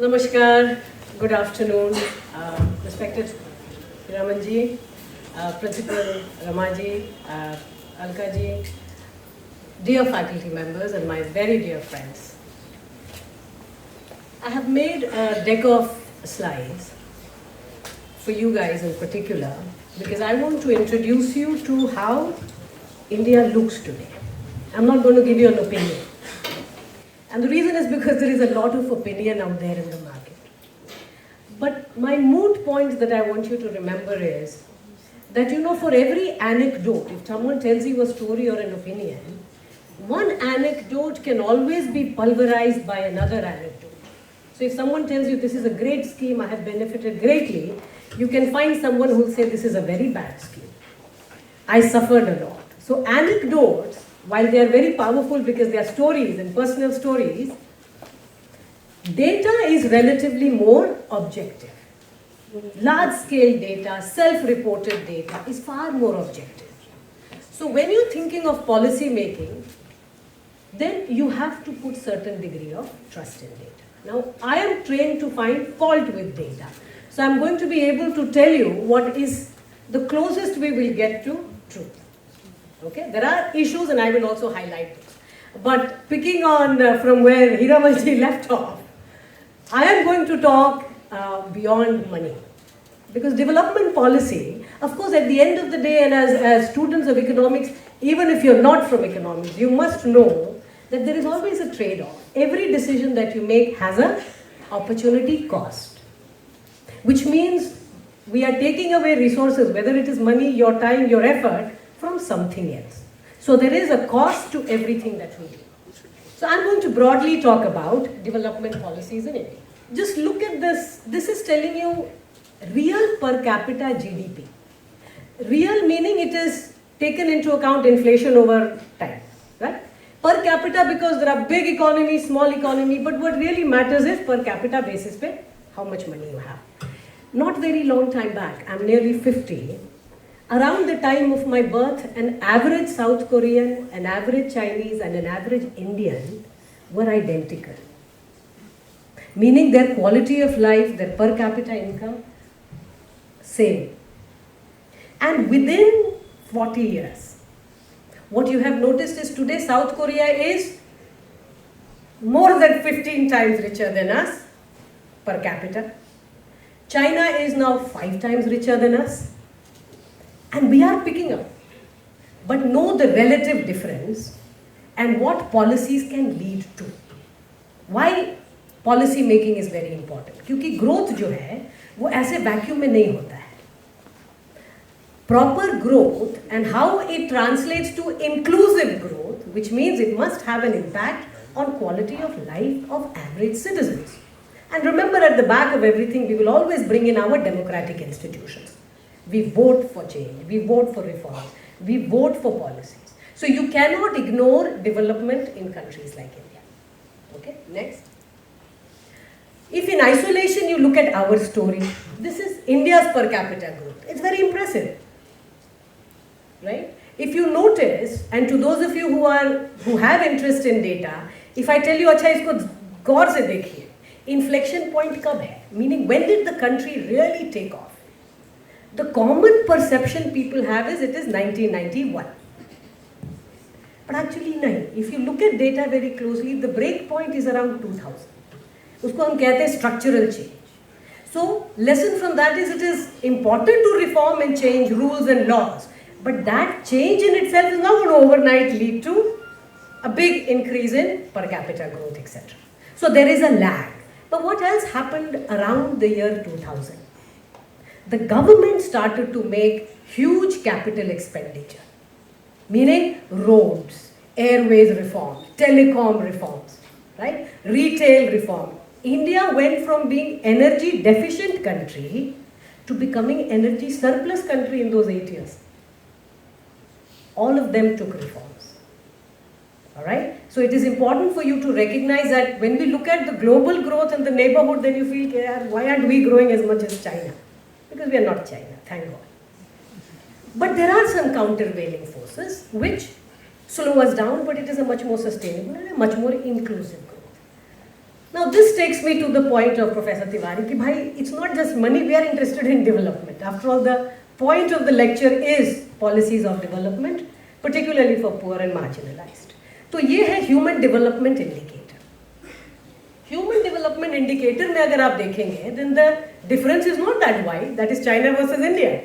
Namaskar, good afternoon, respected Ramanji, Principal Ramaji, Alkaji, dear faculty members and my very dear friends. I have made a deck of slides for you guys in particular because I want to introduce you to how India looks today. I'm not going to give you an opinion. And the reason is because there is a lot of opinion out there in the market. But my moot point that I want you to remember is that, for every anecdote, if someone tells you a story or an opinion, one anecdote can always be pulverized by another anecdote. So if someone tells you this is a great scheme, I have benefited greatly, you can find someone who will say this is a very bad scheme. I suffered a lot. So anecdotes, while they are very powerful because they are stories and personal stories, data is relatively more objective. Large-scale data, self-reported data is far more objective. So when you're thinking of policy making, then you have to put certain degree of trust in data. Now, I am trained to find fault with data. So I'm going to be able to tell you what is the closest we will get to truth. Okay, there are issues and I will also highlight those. But picking on from where Hiramaji left off, I am going to talk beyond money. Because development policy, of course, at the end of the day and as students of economics, even if you're not from economics, you must know that there is always a trade-off. Every decision that you make has an opportunity cost. Which means we are taking away resources, whether it is money, your time, your effort, from something else. So there is a cost to everything that we do. So I'm going to broadly talk about development policies in India. Just look at this. This is telling you real per capita GDP. Real meaning it is taken into account inflation over time, right? Per capita because there are big economy, small economy, but what really matters is per capita basis pe how much money you have. Not very long time back, I'm nearly 50. Around the time of my birth, an average South Korean, an average Chinese and an average Indian were identical. Meaning their quality of life, their per capita income, same. And within 40 years, what you have noticed is today South Korea is more than 15 times richer than us per capita. China is now 5 times richer than us. And we are picking up. But know the relative difference and what policies can lead to. Why policy making is very important? Because growth जो है, वो ऐसे vacuum में नहीं होता है. Proper growth and how it translates to inclusive growth, which means it must have an impact on quality of life of average citizens. And remember, at the back of everything, we will always bring in our democratic institutions. We vote for change, we vote for reforms, we vote for policies. So you cannot ignore development in countries like India. Okay, next. If in isolation you look at our story, this is India's per capita growth. It's very impressive, right? If you notice, and to those of you who have interest in data, if I tell you, अच्छा इसको गौर से देखिए, inflection point कब है? Meaning, when did the country really take off? The common perception people have is it is 1991. But actually, nahi. If you look at data very closely, the break point is around 2000. Usko hum kehte hain structural change. So, lesson from that is it is important to reform and change rules and laws. But that change in itself is not going to overnight lead to a big increase in per capita growth, etc. So, there is a lag. But what else happened around the year 2000? The government started to make huge capital expenditure, meaning roads, airways reform, telecom reforms, right? Retail reform. India went from being energy deficient country to becoming energy surplus country in those 8 years. All of them took reforms. All right? So it is important for you to recognize that when we look at the global growth in the neighborhood, then you feel, why aren't we growing as much as China? Because we are not China, thank God. But there are some countervailing forces which slow us down, but it is a much more sustainable and a much more inclusive growth. Now this takes me to the point of Professor Tiwari ki bhai, it's not just money, we are interested in development. After all, the point of the lecture is policies of development, particularly for poor and marginalized. तो ये है human development indicator. Human development indicator में अगर आप देखेंगे then the difference is not that wide, that is China versus India.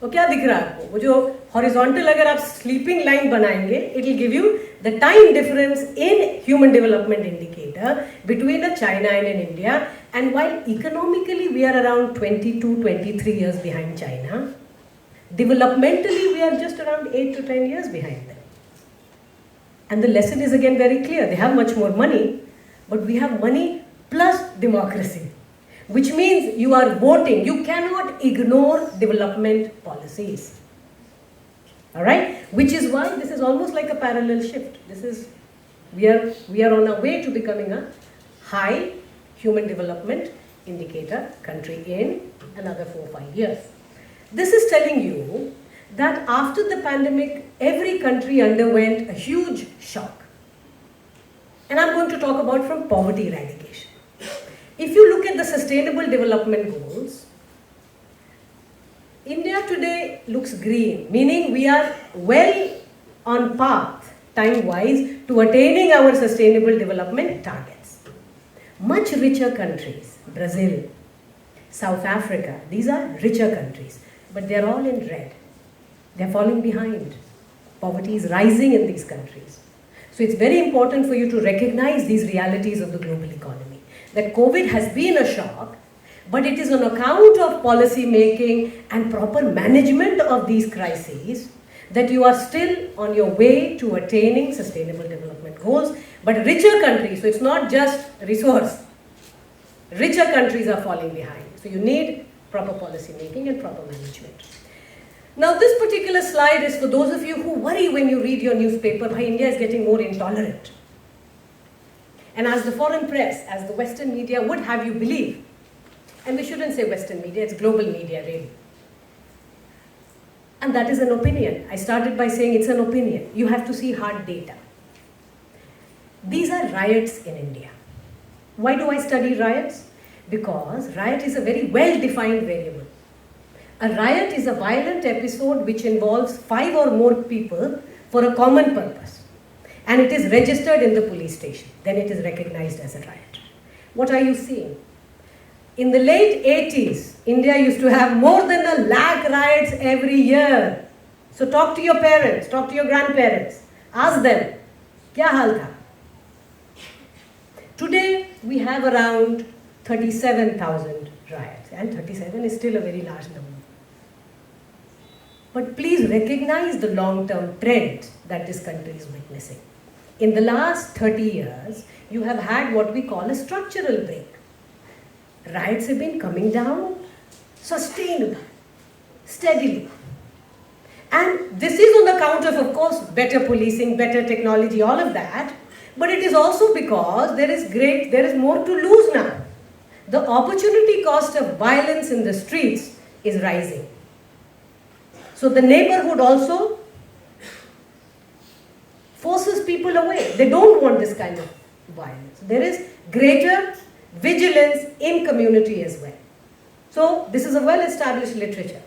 वो क्या दिख रहा है आपको? वो जो हॉरिजॉन्टल अगर आप स्लीपिंग लाइन बनाएंगे, it will give you the time difference in human development indicator between a China and an India. And while economically we are around 22-23 years behind China, developmentally we are just around 8 to 10 years behind them. And the lesson is again very clear. They have much more money, but we have money plus democracy, which means you are voting. You cannot ignore development policies. All right? Which is why this is almost like a parallel shift. We are on our way to becoming a high human development indicator country in another 4 or 5 years. This is telling you that after the pandemic, every country underwent a huge shock. And I'm going to talk about from poverty eradication. If you look at the sustainable development goals, India today looks green, meaning we are well on path, time-wise, to attaining our sustainable development targets. Much richer countries, Brazil, South Africa, these are richer countries, but they're all in red. They're falling behind. Poverty is rising in these countries. So it's very important for you to recognize these realities of the global economy. That COVID has been a shock, but it is on account of policy making and proper management of these crises that you are still on your way to attaining sustainable development goals. But richer countries, so it's not just resource, richer countries are falling behind. So you need proper policy making and proper management. Now this particular slide is for those of you who worry when you read your newspaper, how India is getting more intolerant. And as the foreign press, as the Western media would have you believe, and we shouldn't say Western media, it's global media really. And that is an opinion. I started by saying it's an opinion. You have to see hard data. These are riots in India. Why do I study riots? Because riot is a very well-defined variable. A riot is a violent episode which involves 5 or more people for a common purpose. And it is registered in the police station. Then it is recognized as a riot. What are you seeing? In the late 80s, India used to have more than 1 lakh riots every year. So talk to your parents, talk to your grandparents. Ask them, kya hal tha? Today, we have around 37,000 riots. And 37 is still a very large number. But please recognize the long-term trend that this country is witnessing. In the last 30 years, you have had what we call a structural break. Riots have been coming down sustainably, steadily. And this is on account of course, better policing, better technology, all of that. But it is also because there is more to lose now. The opportunity cost of violence in the streets is rising. So the neighborhood also forces people away. They don't want this kind of violence. There is greater vigilance in community as well. So this is a well-established literature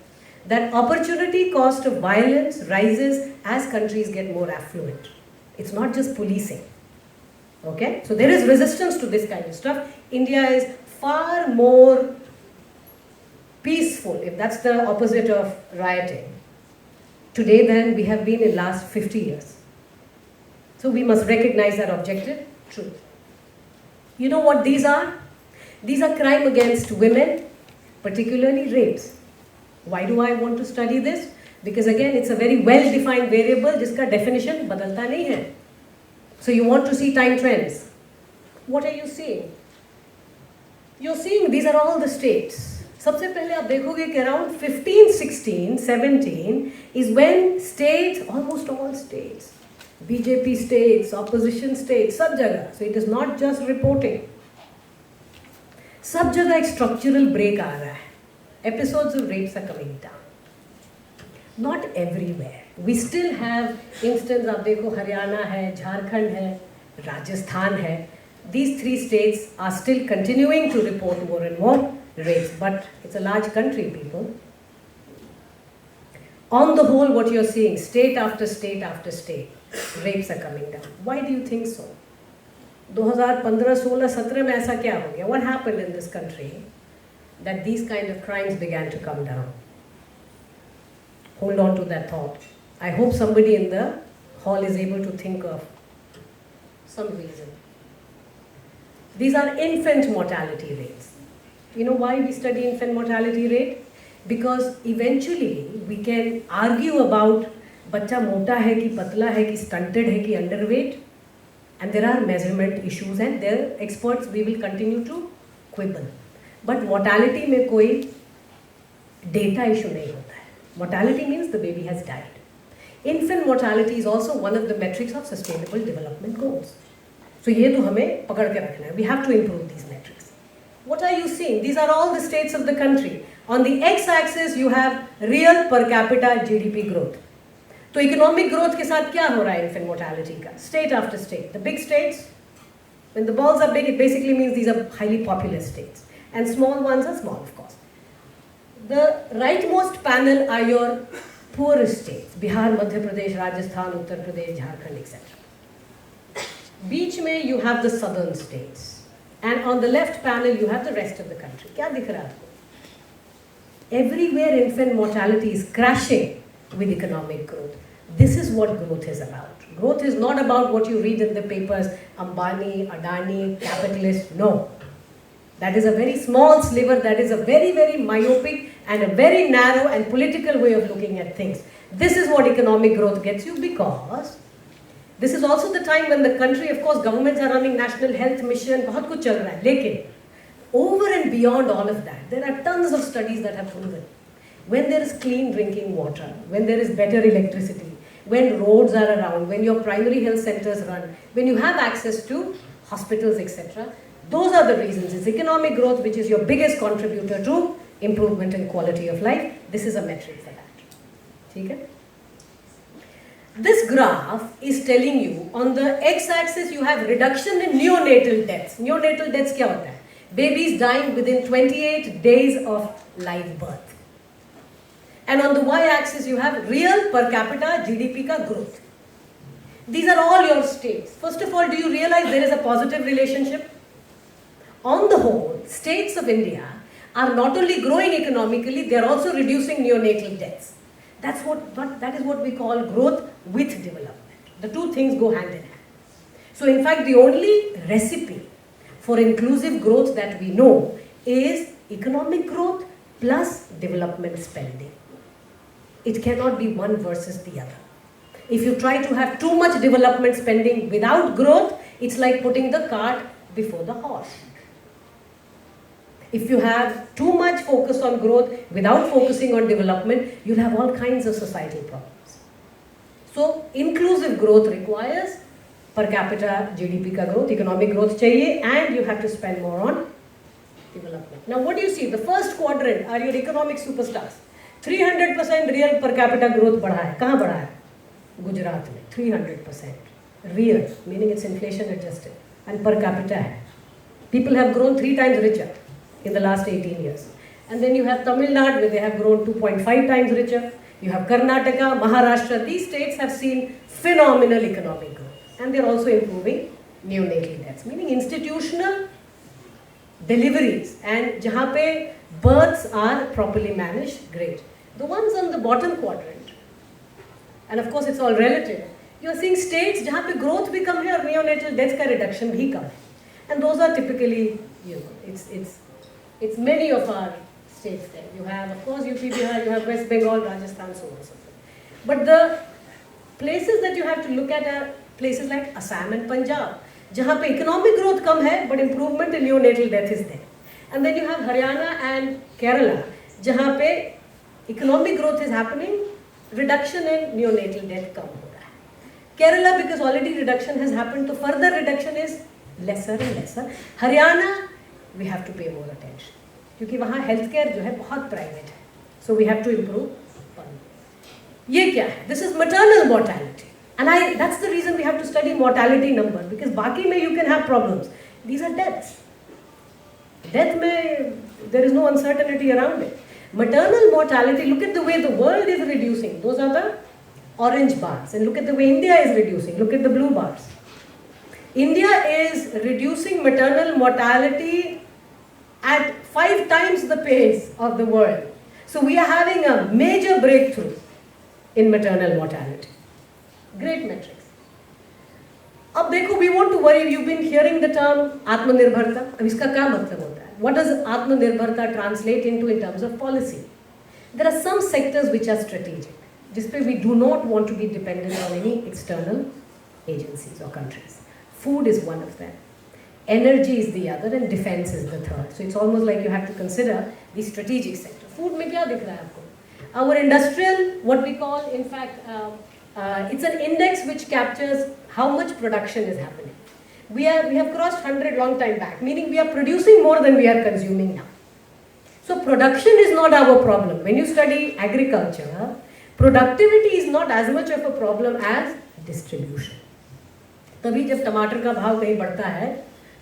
that opportunity cost of violence rises as countries get more affluent. It's not just policing. Okay? So there is resistance to this kind of stuff. India is far more peaceful, if that's the opposite of rioting, today than we have been in last 50 years. So we must recognize that objective truth. You know what these are? These are crime against women, particularly rapes. Why do I want to study this? Because again, it's a very well-defined variable, जिसका definition बदलता नहीं है. So you want to see time trends. What are you seeing? You're seeing these are all the states. सबसे पहले आप देखोगे कि around 15, 16, 17 is when states, almost all states, BJP states, opposition states, सब जगह. So it is not just reporting. सब जगह एक structural break आ रहा है. Episodes of rapes are coming down. Not everywhere. We still have instances, आप देखो हरियाणा है, झारखंड है, राजस्थान है, these three states are still continuing to report more and more rapes, but it's a large country, people. On the whole, what you're seeing, state after state after state, rapes are coming down. Why do you think so? 2015, 16, 17 में ऐसा क्या हो गया? What happened in this country that these kind of crimes began to come down? Hold on to that thought. I hope somebody in the hall is able to think of some reason. These are infant mortality rates. You know why we study infant mortality rate? Because eventually we can argue about बच्चा मोटा है कि पतला है कि stunted है कि underweight, and there are measurement issues and there experts we will continue to quibble. But mortality में कोई data issue नहीं होता है. Mortality means the baby has died. Infant mortality is also one of the metrics of sustainable development goals. So ये तो हमें पकड़ के रखना है. We have to improve these metrics. What are you seeing? These are all the states of the country. On the x-axis you have real per capita GDP growth. तो economic growth के साथ क्या हो रहा है infant mortality का? State after state. The big states, when the balls are big, it basically means these are highly populous states. And small ones are small, of course. The rightmost panel are your poorest states. Bihar, Madhya Pradesh, Rajasthan, Uttar Pradesh, Jharkhand, etc. Beach में you have the southern states. And on the left panel you have the rest of the country. क्या दिख रहा है आपको? Everywhere infant mortality is crashing with economic growth. This is what growth is about. Growth is not about what you read in the papers, Ambani, Adani, capitalist. No. That is a very small sliver, that is a very, very myopic and a very narrow and political way of looking at things. This is what economic growth gets you, because this is also the time when the country, of course, governments are running national health mission, बहुत कुछ चल रहा है. लेकिन over and beyond all of that, there are tons of studies that have proven when there is clean drinking water, when there is better electricity, when roads are around, when your primary health centers run, when you have access to hospitals, etc. Those are the reasons. It's economic growth which is your biggest contributor to improvement in quality of life. This is a metric for that. Okay? This graph is telling you on the x-axis you have reduction in neonatal deaths. Neonatal deaths क्या होता है? Babies dying within 28 days of live birth. And on the y-axis you have real per capita GDP ka growth. These are all your states. First of all, do you realize there is a positive relationship? On the whole, states of India are not only growing economically, they are also reducing neonatal deaths. That is what we call growth with development. The two things go hand in hand. So in fact, the only recipe for inclusive growth that we know is economic growth plus development spending. It cannot be one versus the other. If you try to have too much development spending without growth, it's like putting the cart before the horse. If you have too much focus on growth without focusing on development, you'll have all kinds of societal problems. So, inclusive growth requires per capita GDP ka growth, economic growth chahiye, and you have to spend more on development. Now, what do you see? The first quadrant are your economic superstars. 300% real per capita growth बढ़ा है. कहाँ बढ़ा है? गुजरात में 300%. Real, meaning it's inflation adjusted, and per capita है. People have grown 3 times richer in the last 18 years. And then you have Tamil Nadu, where they have grown 2.5 times richer. You have Karnataka, Maharashtra. These states have seen phenomenal economic growth. And they're also improving neonatal deaths, meaning institutional deliveries. And jahan pe births are properly managed, great. The ones on the bottom quadrant, and of course it's all relative, you're seeing states jahan pe growth bhi kam hai aur neonatal deaths ka reduction bhi kam hai. And those are typically, it's many of our states there. You have, of course, UP, Bihar, you have West Bengal, Rajasthan, so on and so forth. But the places that you have to look at are places like Assam and Punjab, jahan pe economic growth kam hai, but improvement in neonatal death is there. And then you have Haryana and Kerala, jahan pe economic growth is happening, reduction in neonatal death kam ho raha hai. Kerala, because already reduction has happened, so further reduction is lesser and lesser. Haryana, we have to pay more attention, क्योंकि वहाँ healthcare जो है बहुत private है. So we have to improve. ये क्या है? This is maternal mortality. And that's the reason we have to study mortality number, because बाकी में you can have problems. These are deaths. Death there is no uncertainty around it. Maternal mortality, look at the way the world is reducing. Those are the orange bars. And look at the way India is reducing. Look at the blue bars. India is reducing maternal mortality at 5 times the pace of the world. So we are having a major breakthrough in maternal mortality. Great metrics. अब देखो, we want to worry. You've been hearing the term आत्मनिर्भरता. अब इसका क्या मतलब होता है? What does आत्मनिर्भरता translate into in terms of policy? There are some sectors which are strategic, जिसपे we do not want to be dependent on any external agencies or countries. Food is one of them. Energy is the other, and defense is the third. So it's almost like you have to consider the strategic sector. Food में क्या दिख रहा है आपको? Our industrial, what we call, in fact, it's an index which captures how much production is happening. We have crossed 100 long time back, meaning we are producing more than we are consuming now. So production is not our problem. When you study agriculture, productivity is not as much of a problem as distribution. तभी जब टमाटर का भाव कहीं बढ़ता है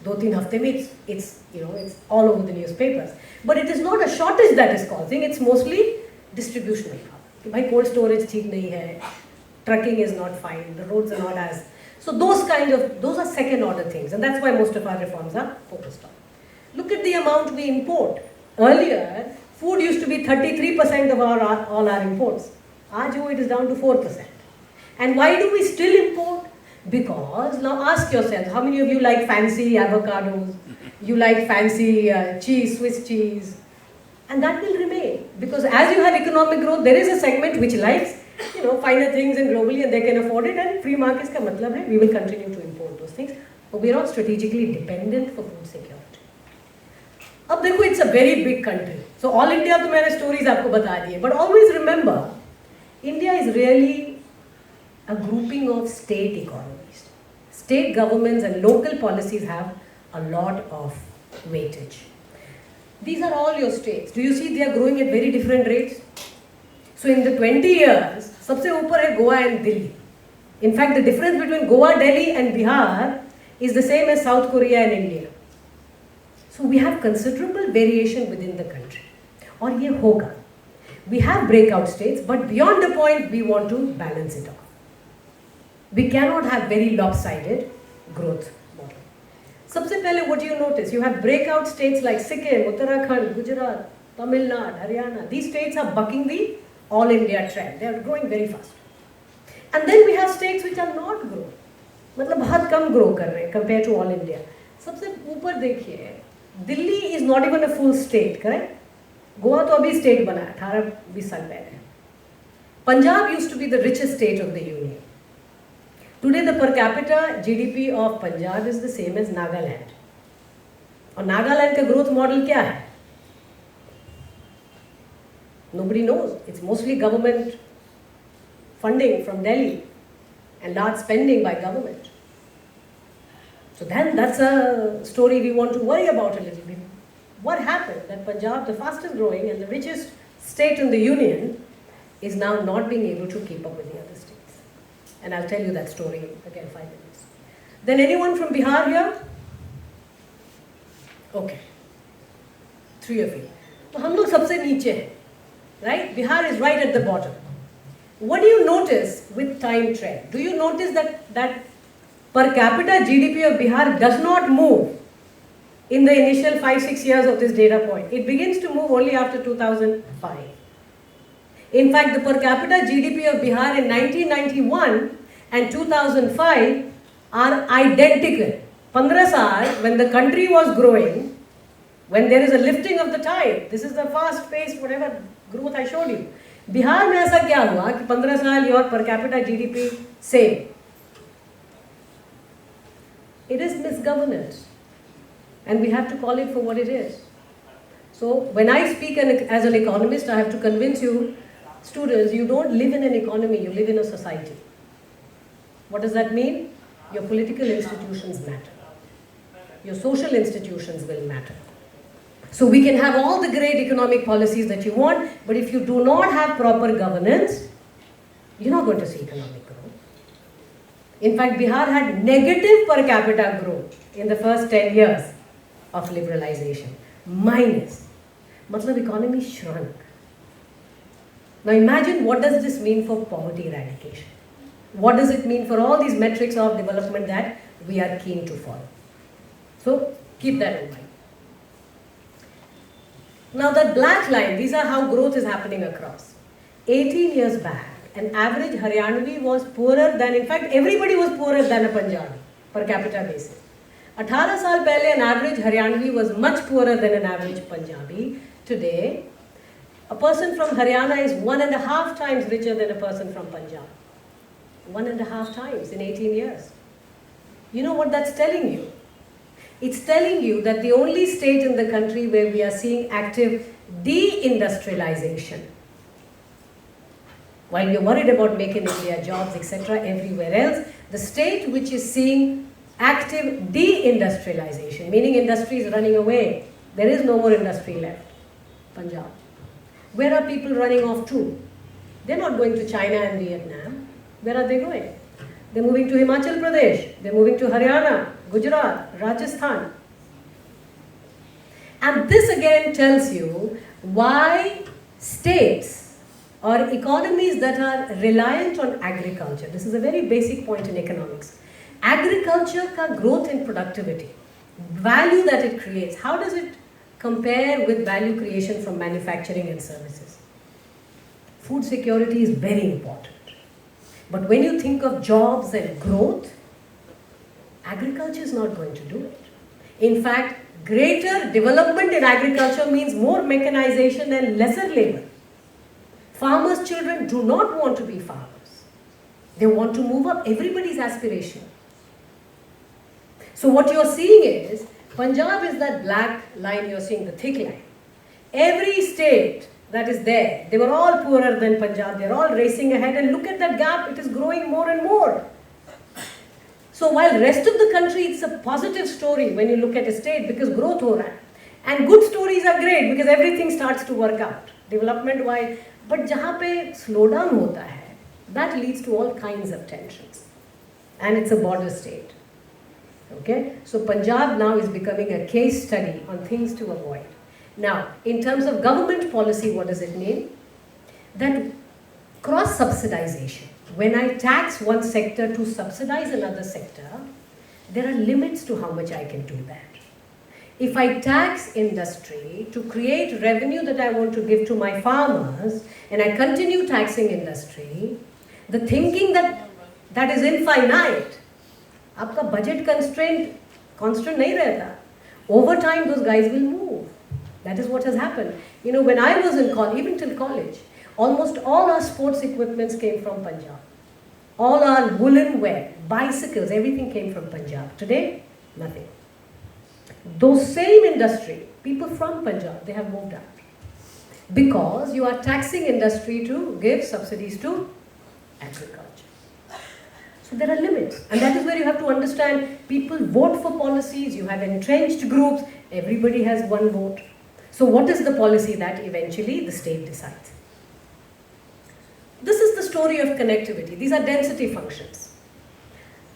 2-3 हफ्ते में, it's all over the newspapers. But it is not a shortage that is causing. It's mostly distributional problem. कि भाई cold storage ठीक नहीं है, trucking is not fine, the roads are not as. So those are second order things, and that's why most of our reforms are focused on. Look at the amount we import. Earlier, food used to be 33% of all our imports. Aaj it is down to 4%. And why do we still import? Because now ask yourself, how many of you like fancy avocados? You like fancy cheese, Swiss cheese? And that will remain, because as you have economic growth, there is a segment which likes finer things and globally, and they can afford it, and free markets ka matlab hai, we will continue to import those things, but we are not strategically dependent for food security. Ab dekho, it's a very big country. So all India to maine stories aapko bata diye, but always remember, India is really a grouping of state economies. State governments and local policies have a lot of weightage. These are all your states. Do you see they are growing at very different rates? So in the 20 years, सबसे ऊपर है Goa and Delhi. In fact, the difference between Goa, Delhi and Bihar is the same as South Korea and India. So we have considerable variation within the country. और ये होगा. We have breakout states, but beyond the point, we want to balance it off. We cannot have very lopsided growth model. सबसे पहले, what do you notice? You have breakout states like Sikkim, Uttarakhand, Gujarat, Tamil Nadu, Haryana. These states are bucking the all India trend. They are growing very fast. And then we have states which are not growing. मतलब बहुत कम grow कर रहे हैं compared to all India. सबसे ऊपर देखिए, Delhi is not even a full state, correct? Goa तो अभी state बना है 18-20 साल पहले. Punjab used to be the richest state of the union. Today the per capita GDP of Punjab is the same as Nagaland. और Nagaland का growth model क्या है? Nobody knows. It's mostly government funding from Delhi and large spending by government. So then that's a story we want to worry about a little bit. What happened that Punjab, the fastest growing and the richest state in the union, is now not being able to keep up with the other states? And I'll tell you that story again 5 minutes. Then anyone from Bihar here? Okay. 3 of you. तो हम लोग सबसे नीचे हैं. Right? Bihar is right at the bottom. What do you notice with time trend? Do you notice that per capita GDP of Bihar does not move in the initial 5-6 years of this data point? It begins to move only after 2005. In fact, the per capita GDP of Bihar in 1991 and 2005 are identical. 15 saal, when the country was growing, when there is a lifting of the tide, this is the fast paced whatever growth I showed you. Bihar में ऐसा क्या हुआ कि 15 साल your per capita GDP same? It is misgovernance, and we have to call it for what it is. So when I speak as an economist, I have to convince you, students, you don't live in an economy, you live in a society. What does that mean? Your political institutions matter. Your social institutions will matter. So we can have all the great economic policies that you want, but if you do not have proper governance, you're not going to see economic growth. In fact, Bihar had negative per capita growth in the first 10 years of liberalization. Minus. Matlab economy shrunk. Now imagine, what does this mean for poverty eradication? What does it mean for all these metrics of development that we are keen to follow? So keep that in mind. Now that black line, these are how growth is happening across. 18 years back, an average Haryanvi was poorer than, in fact, everybody was poorer than a Punjabi per capita basis. 18 saal pehle, an average Haryanvi was much poorer than an average Punjabi. Today, a person from Haryana is 1.5 times richer than a person from Punjab. 1.5 times in 18 years. You know what that's telling you? It's telling you that the only state in the country where we are seeing active deindustrialization, while we are worried about making India jobs, etc., everywhere else, the state which is seeing active deindustrialization, meaning industry is running away, there is no more industry left, Punjab. Where are people running off to? They're not going to China and Vietnam. Where are they going? They're moving to Himachal Pradesh, they're moving to Haryana, Gujarat, Rajasthan. And this again tells you why states or economies that are reliant on agriculture, this is a very basic point in economics, agriculture ka growth in productivity, value that it creates, how does it compare with value creation from manufacturing and services? Food security is very important. But when you think of jobs and growth, agriculture is not going to do it. In fact, greater development in agriculture means more mechanization and lesser labor. Farmers' children do not want to be farmers. They want to move up. Everybody's aspiration. So what you're seeing is, Punjab is that black line you're seeing, the thick line. Every state that is there, they were all poorer than Punjab, they're all racing ahead, and look at that gap, it is growing more and more. So while rest of the country, it's a positive story when you look at a state because growth ho raha hai. And good stories are great because everything starts to work out, development wise. But jahan pe slowdown hota hai, that leads to all kinds of tensions. And it's a border state. Okay? So Punjab now is becoming a case study on things to avoid. Now, in terms of government policy, what does it mean? That cross-subsidization. When I tax one sector to subsidize another sector, there are limits to how much I can do that. If I tax industry to create revenue that I want to give to my farmers, and I continue taxing industry, the thinking that is infinite, आपका budget constant नहीं रहता. Over time, those guys will move. That is what has happened. You know, when I was in college, even till college, almost all our sports equipments came from Punjab. All our woolen wear, bicycles, everything came from Punjab. Today, nothing. Those same industry, people from Punjab, they have moved out. Because you are taxing industry to give subsidies to agriculture. So there are limits. And that is where you have to understand, people vote for policies, you have entrenched groups, everybody has one vote. So what is the policy that eventually the state decides? This is the story of connectivity. These are density functions.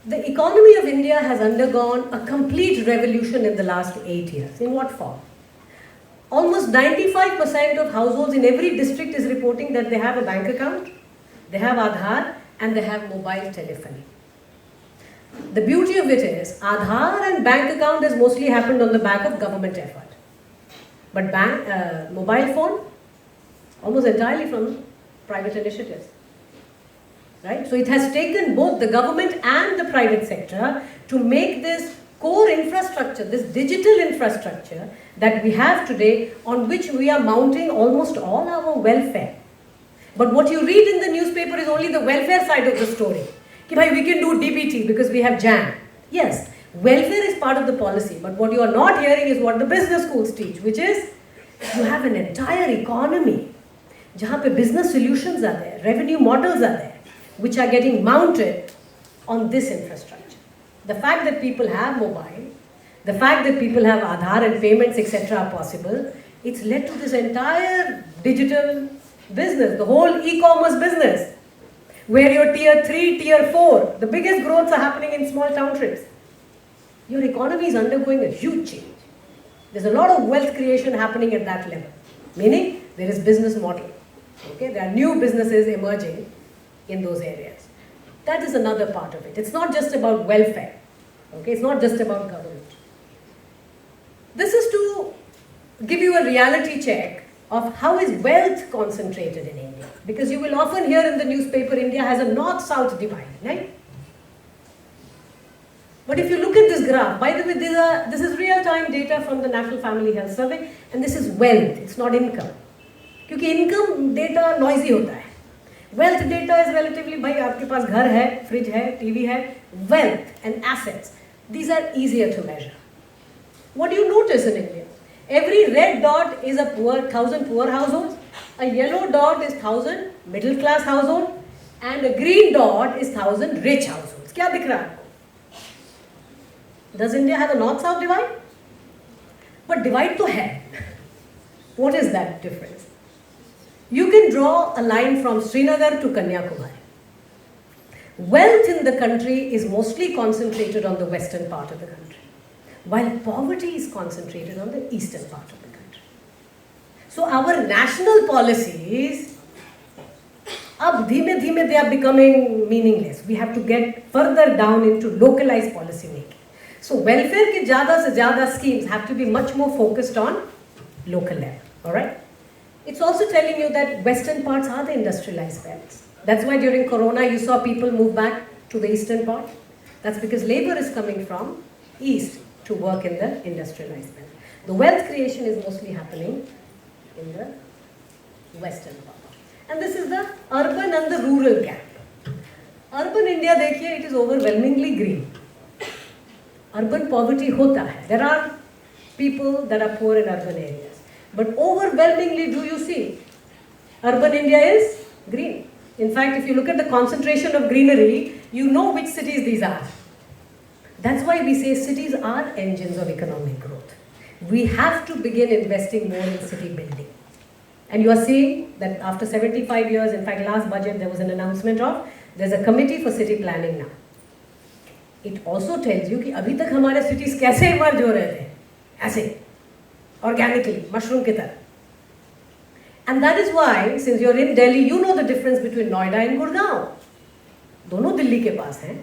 The economy of India has undergone a complete revolution in the last 8 years. In what form? Almost 95% of households in every district is reporting that they have a bank account, they have Aadhaar, and they have mobile telephony. The beauty of it is, Aadhaar and bank account has mostly happened on the back of government effort. But mobile phone, almost entirely from private initiatives. Right? So it has taken both the government and the private sector to make this core infrastructure, this digital infrastructure that we have today, on which we are mounting almost all our welfare. But what you read in the newspaper is only the welfare side of the story. Ki bhai, we can do DBT because we have JAM. Yes, welfare is part of the policy, but what you are not hearing is what the business schools teach, which is you have an entire economy jahan pe business solutions are there, revenue models are there, which are getting mounted on this infrastructure. The fact that people have mobile, the fact that people have Aadhaar and payments, etc. are possible, it's led to this entire digital business, the whole e-commerce business. where your tier 3, tier 4, the biggest growths are happening in small townships. Your economy is undergoing a huge change. There's a lot of wealth creation happening at that level, meaning there is business model. Okay, there are new businesses emerging in those areas. That is another part of it. It's not just about welfare. Okay, it's not just about government. This is to give you a reality check of how is wealth concentrated in India. Because you will often hear in the newspaper, India has a north-south divide, right? But if you look at this graph, by the way, this is real-time data from the National Family Health Survey, and this is wealth, it's not income. क्योंकि income data noisy होता है. Wealth data is relatively, भाई आपके पास घर है, fridge है, TV है, wealth and assets. These are easier to measure. What do you notice in India? Every red dot is a 1,000 poor households, a yellow dot is 1,000 middle class household, and a green dot is 1,000 rich households. क्या दिख रहा है आपको? Does India have a north-south divide? But divide तो है. What is that difference? You can draw a line from Srinagar to Kanyakumari. Wealth in the country is mostly concentrated on the western part of the country, while poverty is concentrated on the eastern part of the country. So our national policies, ab dhime dhime they are becoming meaningless. We have to get further down into localized policy making. So welfare ke zyada se zyada schemes have to be much more focused on local level. All right. It's also telling you that western parts are the industrialized belts. That's why during Corona you saw people move back to the eastern part. That's because labor is coming from east to work in the industrialized belt. The wealth creation is mostly happening in the western part. And this is the urban and the rural gap. Urban India, देखिए, it is overwhelmingly green. Urban poverty hota hai. There are people that are poor in urban areas. But overwhelmingly, do you see, urban India is green. In fact, if you look at the concentration of greenery, you know which cities these are. That's why we say cities are engines of economic growth. We have to begin investing more in city building. And you are seeing that after 75 years, in fact, last budget, there was an announcement of, there's a committee for city planning now. It also tells you कि अभी तक हमारे cities कैसे emerge हो रहे थे, ऐसे, organically, mushroom की तरह. And that is why, since you're in Delhi, you know the difference between Noida and Gurgaon. दोनों दिल्ली के पास हैं,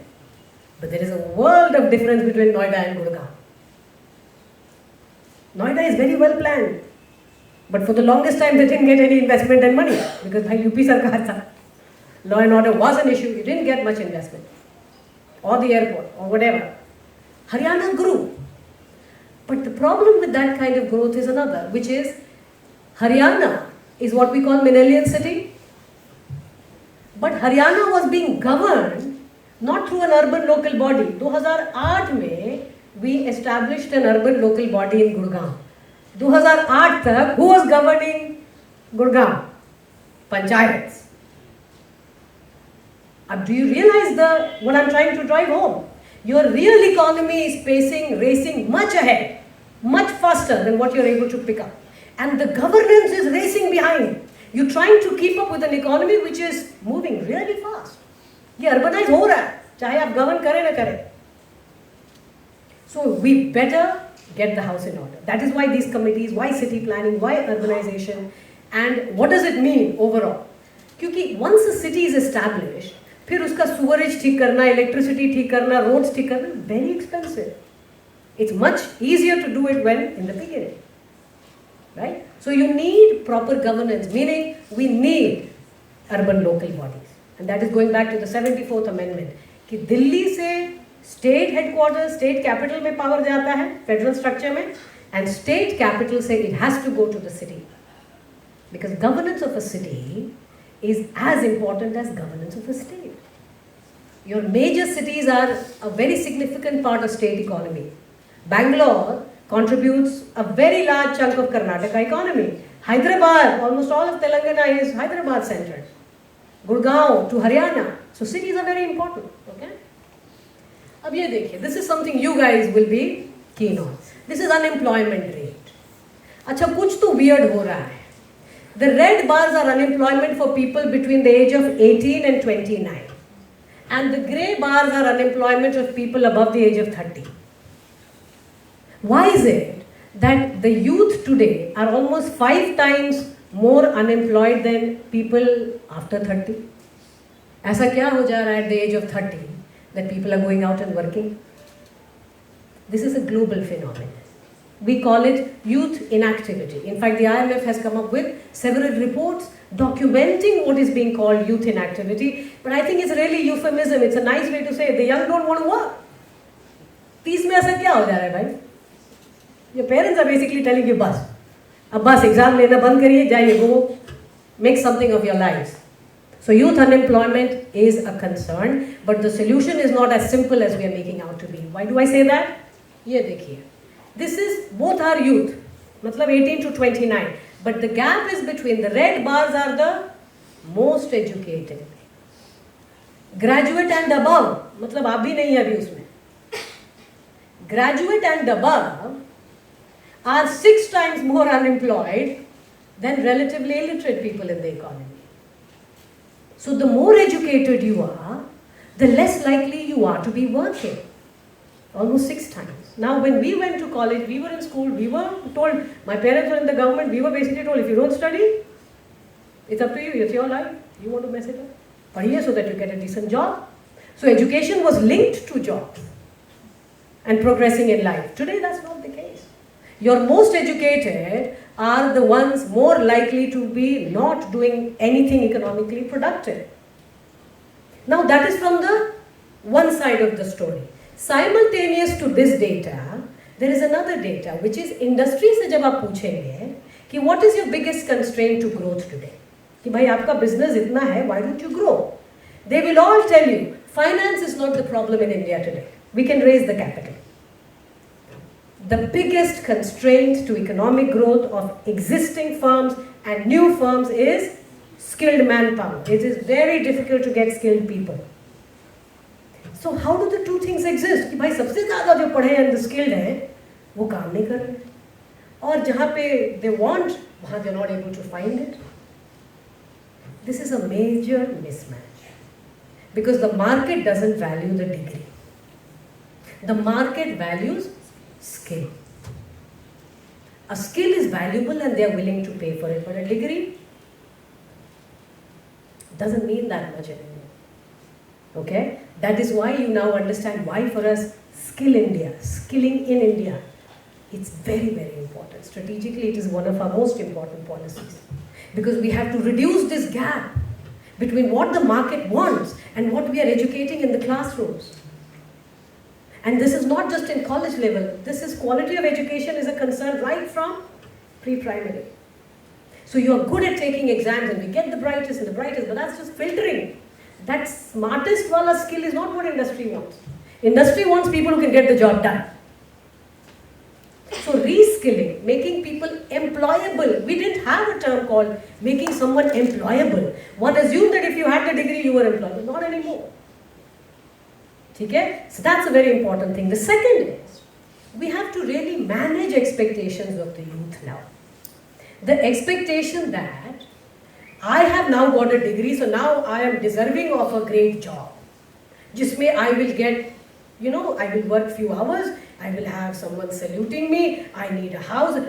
but there is a world of difference between Noida and Gurgaon. Noida is very well planned, but for the longest time they didn't get any investment and money because भाई UP सरकार था. Law and order was an issue, you didn't get much investment. Or the airport, or whatever. Haryana grew. But the problem with that kind of growth is another, which is Haryana is what we call Minnelian city. But Haryana was being governed not through an urban local body. 2008 में we established an urban local body in Gurgaon. 2008 तक who was governing Gurgaon? Panchayats. Do you realize what I'm trying to drive home? Your real economy is racing much ahead, much faster than what you're able to pick up. And the governance is racing behind. You're trying to keep up with an economy which is moving really fast. ये urbanized हो रहा है, चाहे आप govern करें ना करें. So we better get the house in order. That is why these committees, why city planning, why urbanization, and what does it mean overall? क्योंकि once a city is established, फिर उसका sewerage ठीक करना, electricity ठीक करना, roads ठीक करना, very expensive. It's much easier to do it when in the beginning, right? So you need proper governance, meaning we need urban local bodies, and that is going back to the 74th Amendment. कि दिल्ली से state headquarters, state capital में power जाता है, federal structure में, and state capital से it has to go to the city, because governance of a city is as important as governance of a state. Your major cities are a very significant part of state economy. Bangalore contributes a very large chunk of Karnataka economy. Hyderabad, almost all of Telangana is Hyderabad centered. Gurgaon to Haryana. So cities are very important. Okay? अब ये देखिए, this is something you guys will be keen on. This is unemployment rate. अच्छा कुछ तो weird हो रहा है. The red bars are unemployment for people between the age of 18 and 29. And the grey bars are unemployment of people above the age of 30. Why is it that the youth today are almost 5 times more unemployed than people after 30? ऐसा क्या हो जा रहा है at the age of 30 that people are going out and working? This is a global phenomenon. We call it youth inactivity. In fact, the IMF has come up with several reports documenting what is being called youth inactivity. But I think it's really euphemism. It's a nice way to say the young don't want to work. तीस में ऐसा क्या हो जा रहा है भाई? Your parents are basically telling you बस अब बस एग्जाम लेना बंद करिए, जाइए, go make something of your lives. So youth unemployment is a concern, but the solution is not as simple as we are making out to be. Why do I say that? ये देखिए, this is both are youth, मतलब 18 to 29, but the gap is between the red bars are the most educated, graduate and above, मतलब आप भी नहीं है अभी उसमें. Graduate and above are 6 times more unemployed than relatively illiterate people in the economy. So the more educated you are, the less likely you are to be working. Almost 6 times. Now when we went to college, we were in school, we were told, my parents were in the government, we were basically told, if you don't study, it's up to you, it's your life, you want to mess it up. Padhiye so that you get a decent job. So education was linked to jobs and progressing in life. Today that's not the case. Your most educated are the ones more likely to be not doing anything economically productive. Now that is from the one side of the story. Simultaneous to this data, there is another data which is industry से जब आप पूछेंगे कि what is your biggest constraint to growth today? कि भाई आपका business इतना है, why don't you grow? They will all tell you, finance is not the problem in India today. We can raise the capital. The biggest constraint to economic growth of existing firms and new firms is skilled manpower. It is very difficult to get skilled people. So how do the two things exist? कि भाई सबसे ज़्यादा जो पढ़े and the skilled हैं, वो काम नहीं कर रहे, और जहाँ पे they want, वहाँ they're not able to find it. This is a major mismatch because the market doesn't value the degree. The market values skill. A skill is valuable and they are willing to pay for it, but a degree doesn't mean that much anymore. Okay? That is why you now understand why for us Skill India, skilling in India, it's very, very important. Strategically, it is one of our most important policies because we have to reduce this gap between what the market wants and what we are educating in the classrooms. And this is not just in college level. This is quality of education is a concern right from pre-primary. So you are good at taking exams and we get the brightest and the brightest, but that's just filtering. That smartest wala skill is not what industry wants. Industry wants people who can get the job done. So reskilling, making people employable. We didn't have a term called making someone employable. One assumed that if you had the degree, you were employable. Not anymore. Okay? So that's a very important thing. The second is, we have to really manage expectations of the youth now. The expectation that I have now got a degree, so now I am deserving of a great job. Jisme I will get, I will work few hours, I will have someone saluting me, I need a house.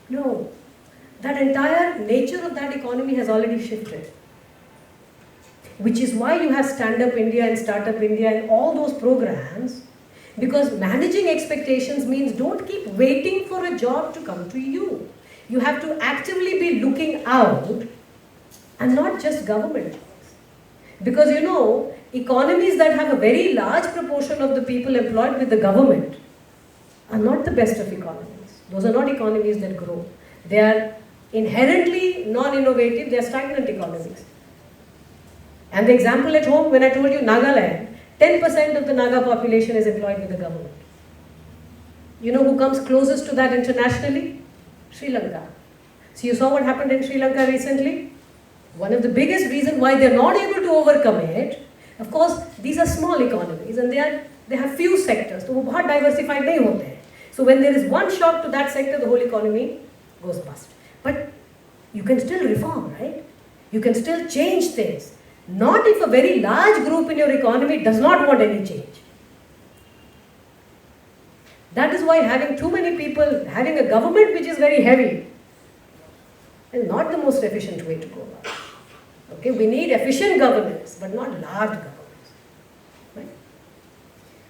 No, that entire nature of that economy has already shifted. Which is why you have Stand Up India and Startup India and all those programs, because managing expectations means don't keep waiting for a job to come to you. You have to actively be looking out and not just government jobs. Because economies that have a very large proportion of the people employed with the government are not the best of economies. Those are not economies that grow. They are inherently non-innovative, they are stagnant economies. And the example at home, when I told you Nagaland, 10% of the Naga population is employed with the government. You know who comes closest to that internationally? Sri Lanka. So you saw what happened in Sri Lanka recently? One of the biggest reasons why they are not able to overcome it, of course, these are small economies and they have few sectors. So they are diversified nahi hote hain. So when there is one shock to that sector, the whole economy goes bust. But You can still reform, right? You can still change things. Not if a very large group in your economy does not want any change. That is why having too many people, having a government which is very heavy, is not the most efficient way to go about it. Okay, we need efficient governance, but not large governance. Right?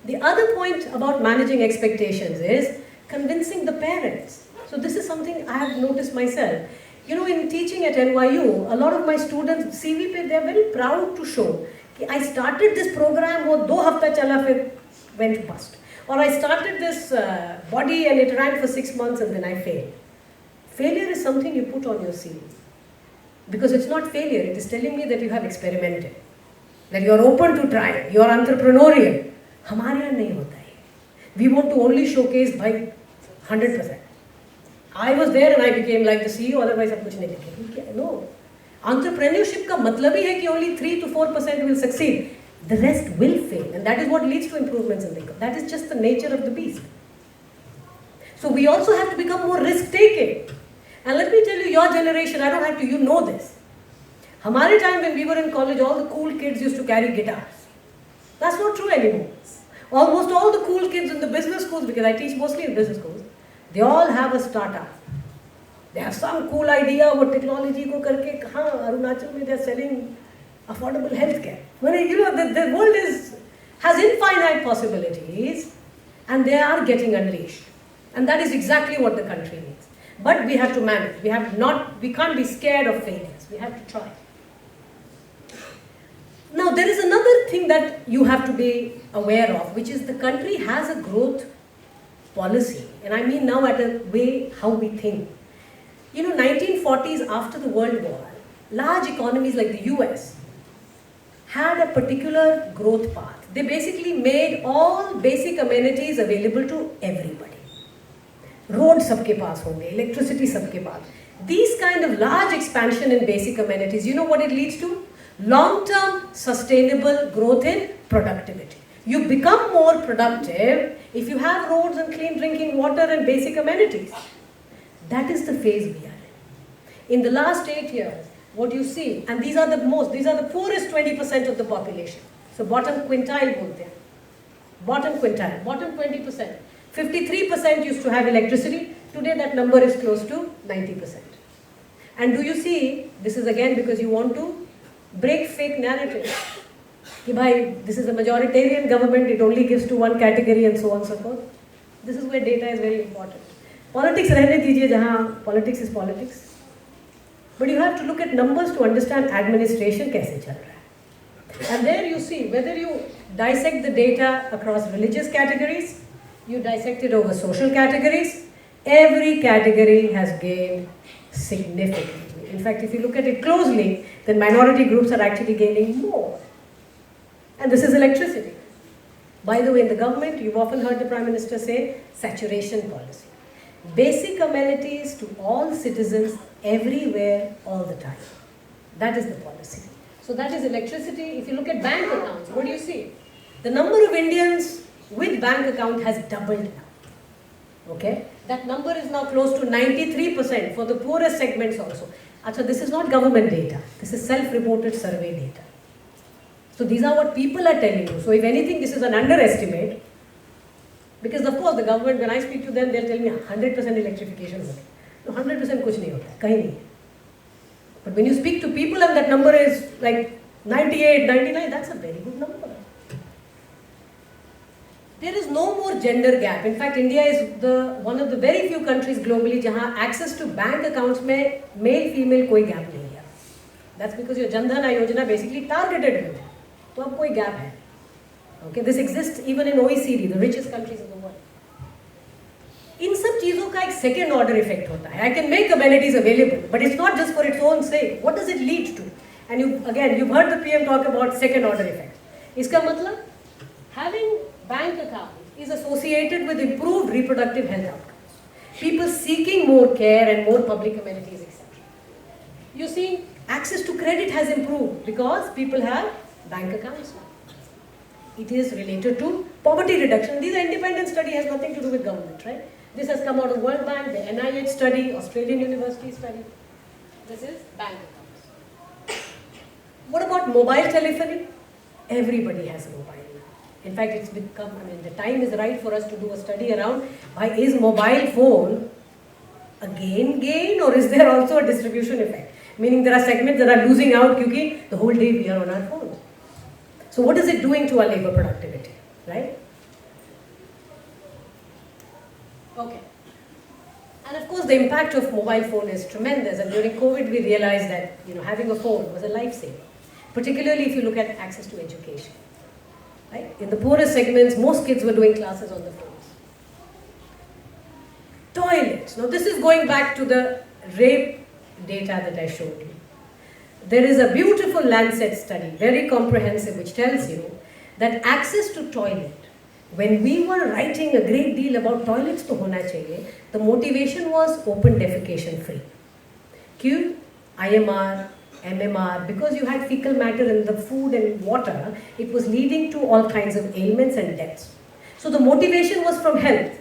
The other point about managing expectations is convincing the parents. So this is something I have noticed myself. You know, in teaching at NYU, a lot of my students, CV, they are very proud to show, I started this program, wo 2 hafta chala, fir went bust. Or I started this body and it ran for 6 months and then I failed. Failure is something you put on your CV. Because it's not failure, it is telling me that you have experimented. That you are open to trying, you are entrepreneurial. Hamare yahan nahi hota hai. We want to only showcase by 100%. I was there and I became like the CEO, otherwise I kuch nahi likhe. No. Entrepreneurship ka matlab hi hai ki only 3 to 4% will succeed. The rest will fail, and that is what leads to improvements in the economy. That is just the nature of the beast. So we also have to become more risk-taking. And let me tell you, your generation, I don't have to, you know this. Hamare time when we were in college, all the cool kids used to carry guitars. That's not true anymore. Almost all the cool kids in the business schools, because I teach mostly in business schools, they all have a startup. They have some cool idea what technology ko karke, Arunachal mein they are selling affordable healthcare. Well, you know, the world has infinite possibilities and they are getting unleashed. And that is exactly what the country needs. But we have to manage. We can't be scared of failures. We have to try. Now, there is another thing that you have to be aware of, which is the country has a growth policy. And I mean now at a way how we think. You know, 1940s after the World War, large economies like the US had a particular growth path. They basically made all basic amenities available to everybody. Roads sabke paas honge, electricity sabke paas. These kind of large expansion in basic amenities, you know what it leads to? Long-term sustainable growth in productivity. You become more productive if you have roads and clean drinking water and basic amenities. That is the phase we are in. In the last 8 years, what you see, and these are the poorest 20% of the population. So bottom quintile bolte hain. Bottom quintile, bottom 20%. 53% used to have electricity. Today that number is close to 90%. And do you see, this is again because you want to break fake narrative. Ki bhai, this is a majoritarian government, it only gives to one category and so on and so forth. This is where data is very important. Politics rehne dijiye jahan politics is politics. But you have to look at numbers to understand administration kaise chal raha hai. And there you see, whether you dissect the data across religious categories, you dissect it over social categories, every category has gained significantly. In fact, if you look at it closely, then minority groups are actually gaining more. And this is electricity. By the way, in the government, you've often heard the Prime Minister say, saturation policy. Basic amenities to all citizens, everywhere, all the time. That is the policy. So that is electricity. If you look at bank accounts, what do you see? The number of Indians with bank account has doubled now. Okay? That number is now close to 93% for the poorest segments also. Achha, this is not government data. This is self-reported survey data. So these are what people are telling you. So if anything, this is an underestimate. Because of course the government, when I speak to them, they'll tell me 100% electrification. No, 100% kuch nahi hota hai, kahin nahi. But when you speak to people and that number is like 98, 99, that's a very good number. There is no more gender gap. In fact, India is one of the very few countries globally jahan access to bank accounts mein male-female koi gap nahi hai. That's because your Jan Dhan Yojana basically targeted women. So ab koi gap hai. Okay, this exists even in OECD, the richest countries in the world. In सब चीजों का एक second order effect होता है. I can make amenities available, but it's not just for its own sake. What does it lead to? And you've heard the PM talk about second order effect. इसका मतलब having bank account is associated with improved reproductive health outcomes. People seeking more care and more public amenities, etc. You see, access to credit has improved because people have bank accounts now. It is related to poverty reduction. This independent study has nothing to do with government, right? This has come out of World Bank, the NIH study, Australian University study. This is bank accounts. What about mobile telephony? Everybody has a mobile now. In fact, it's become, the time is right for us to do a study around why is mobile phone a gain or is there also a distribution effect? Meaning there are segments that are losing out because the whole day we are on our phones. So what is it doing to our labor productivity, right? Okay. And of course the impact of mobile phone is tremendous, and during COVID we realized that having a phone was a lifesaver, particularly if you look at access to education. Right? In the poorest segments, most kids were doing classes on the phones. Toilets. Now this is going back to the rape data that I showed you. There is a beautiful Lancet study, very comprehensive, which tells you that access to toilet, when we were writing a great deal about toilets to hona chahiye, the motivation was open defecation free. Q, IMR, MMR, because you had fecal matter in the food and water, it was leading to all kinds of ailments and deaths. So the motivation was from health.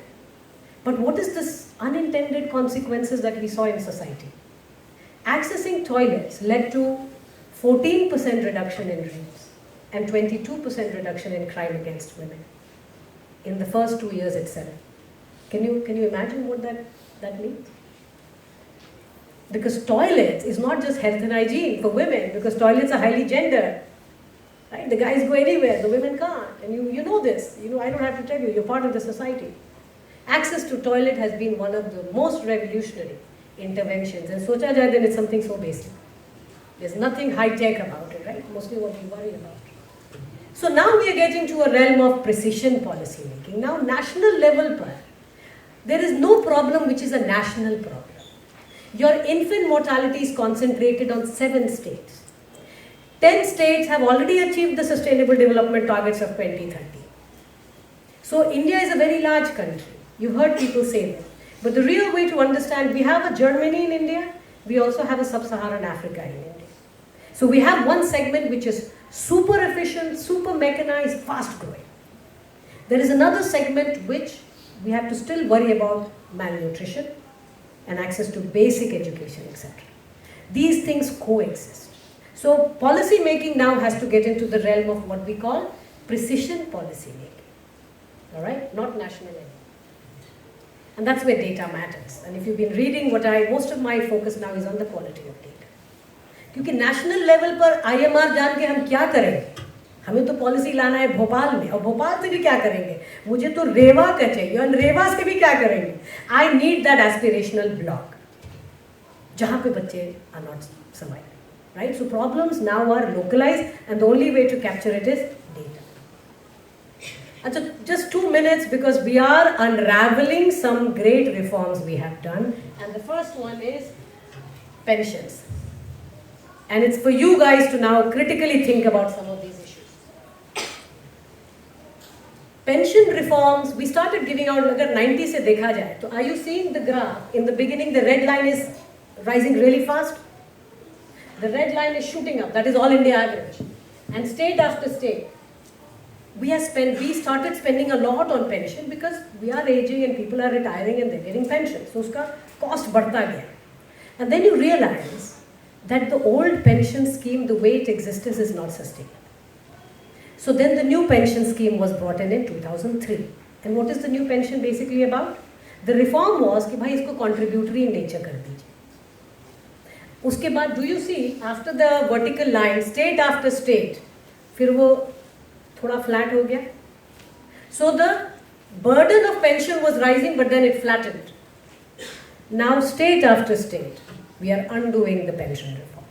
But what is this unintended consequences that we saw in society? Accessing toilets led to 14% reduction in rapes and 22% reduction in crime against women in the first 2 years itself. Can you imagine what that means? Because toilets is not just health and hygiene for women, because toilets are highly gendered. Right? The guys go anywhere, the women can't. And you know this. I don't have to tell you, you're part of the society. Access to toilet has been one of the most revolutionary interventions. And socha jaye then it's something so basic. There's nothing high-tech about it, right? Mostly what we worry about. So now we are getting to a realm of precision policy making. Now national level par, there is no problem which is a national problem. Your infant mortality is concentrated on 7 states. 10 states have already achieved the Sustainable Development Targets of 2030. So India is a very large country. You've heard people say that. But the real way to understand, we have a Germany in India, we also have a sub-Saharan Africa in India. So we have one segment which is super efficient, super mechanized, fast growing. There is another segment which we have to still worry about malnutrition and access to basic education, etc. These things coexist. So policy making now has to get into the realm of what we call precision policy making. All right, not national level. And that's where data matters. And if you've been reading most of my focus now is on the quality of data. क्योंकि national level पर IMR जान के हम क्या करेंगे? हमें तो policy लाना है भोपाल में, और भोपाल से भी क्या करेंगे? मुझे तो रेवा का चाहिए, और रेवा से भी क्या करेंगे? I need that aspirational block, जहाँ पे बच्चे are not surviving, right? So problems now are localized, and the only way to capture it is data. So just 2 minutes, because we are unraveling some great reforms we have done, and the first one is pensions. And it's for you guys to now critically think about some of these issues. Pension reforms, we started giving out, agar 90 se dekha jaye, so are you seeing the graph? In the beginning, the red line is rising really fast. The red line is shooting up, that is all India average. And state after state, we started spending a lot on pension because we are aging and people are retiring and they're getting pension. So uska cost बढ़ता गया. And then you realize that the old pension scheme, the way it existed, is not sustainable. So then the new pension scheme was brought in 2003. And what is the new pension basically about? The reform was कि भाई इसको contributory in nature कर दीजिए. उसके बाद, do you see, after the vertical line, state after state, फिर वो थोड़ा flat हो गया. So the burden of pension was rising, but then it flattened. Now state after state, we are undoing the pension reform.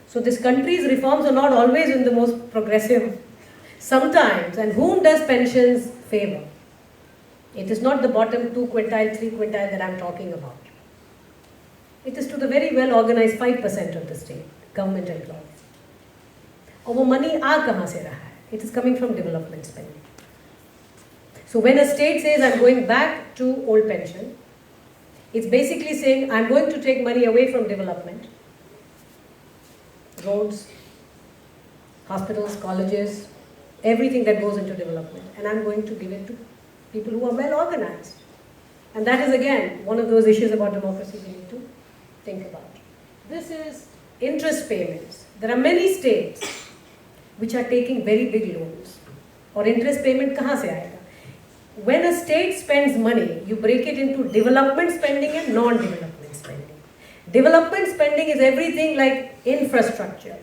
So this country's reforms are not always in the most progressive. Sometimes, and whom does pensions favor? It is not the bottom 2 quintile, 3 quintile that I am talking about. It is to the very well organized 5% of the state, government employees. और वो money आ कहाँ से रहा है? It is coming from development spending. So when a state says I'm going back to old pension, it's basically saying I'm going to take money away from development, roads, hospitals, colleges, everything that goes into development, and I'm going to give it to people who are well organized. And that is again one of those issues about democracy we need to think about. this is interest payments. There are many states which are taking very big loans. Or interest payment kahan se aayega? When a state spends money, you break it into development spending and non-development spending. Development spending is everything like infrastructure,